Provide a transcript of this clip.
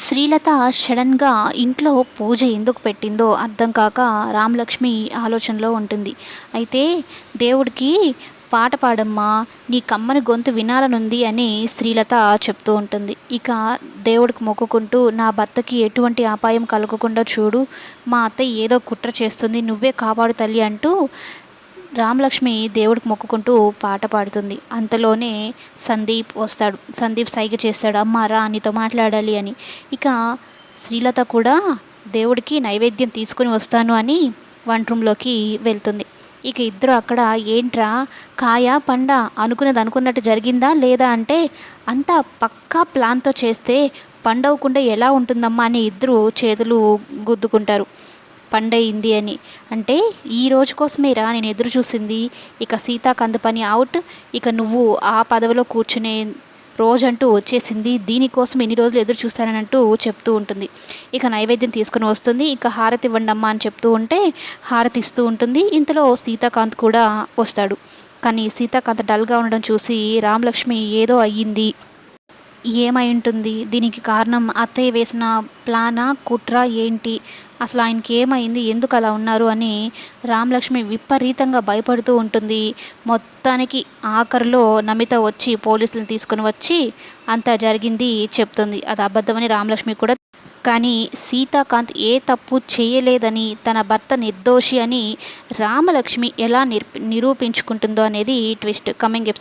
శ్రీలత సడన్గా ఇంట్లో పూజ ఎందుకు పెట్టిందో అర్థం కాక రామలక్ష్మి ఆలోచనలో ఉంటుంది. అయితే దేవుడికి పాట పాడమ్మా, నీ కమ్మని గొంతు వినాలనుంది అని శ్రీలత చెప్తూ ఉంటుంది. ఇక దేవుడికి మొక్కుకుంటూ నా భర్తకి ఎటువంటి అపాయం కలగకుండా చూడు, మా అత్తయ్య ఏదో కుట్ర చేస్తుంది, నువ్వే కాపాడు తల్లి అంటూ రామలక్ష్మి దేవుడికి మొక్కుకుంటూ పాట పాడుతుంది. అంతలోనే సందీప్ వస్తాడు. సందీప్ సైగ చేస్తాడు, అమ్మ రా నీతో మాట్లాడాలి అని. ఇక శ్రీలత కూడా దేవుడికి నైవేద్యం తీసుకుని వస్తాను అని వంట రూమ్లోకి వెళ్తుంది. ఇక ఇద్దరు అక్కడ ఏంట్రా కాయ పండ అనుకున్నది అనుకున్నట్టు జరిగిందా లేదా అంటే అంతా పక్కా ప్లాన్తో చేస్తే పండవకుండా ఎలా ఉంటుందమ్మా అని ఇద్దరు చేతులు గుద్దుకుంటారు. పండయింది అని. అంటే ఈ రోజు కోసమేరా నేను ఎదురు చూసింది. ఇక సీతాకాంత పని అవుట్, ఇక నువ్వు ఆ పదవిలో కూర్చునే రోజంటూ వచ్చేసింది, దీనికోసం ఎన్ని రోజులు ఎదురు చూస్తానంటూ చెప్తూ ఉంటుంది. ఇక నైవేద్యం తీసుకుని వస్తుంది. ఇక హారతి ఇవ్వండి అమ్మా అని చెప్తూ ఉంటే హారతి ఇస్తూ ఉంటుంది. ఇంతలో సీతాకాంత్ కూడా వస్తాడు. కానీ సీతాకాంత్ డల్గా ఉండడం చూసి రామలక్ష్మి ఏదో అయ్యింది, ఏమై ఉంటుంది, దీనికి కారణం అత్తయ్య వేసిన ప్లానా కుట్ర ఏంటి, అసలు ఆయనకి ఏమైంది, ఎందుకు అలా ఉన్నారు అని రామలక్ష్మి విపరీతంగా భయపడుతూ ఉంటుంది. మొత్తానికి ఆఖరిలో నమిత వచ్చి పోలీసులను తీసుకుని వచ్చి అంతా జరిగింది చెప్తుంది. అది అబద్ధమని రామలక్ష్మి కూడా. కానీ సీతాకాంత్ ఏ తప్పు చేయలేదని, తన భర్త నిర్దోషి అని రామలక్ష్మి ఎలా నిరూపించుకుంటుందో అనేది ట్విస్ట్. Coming episode.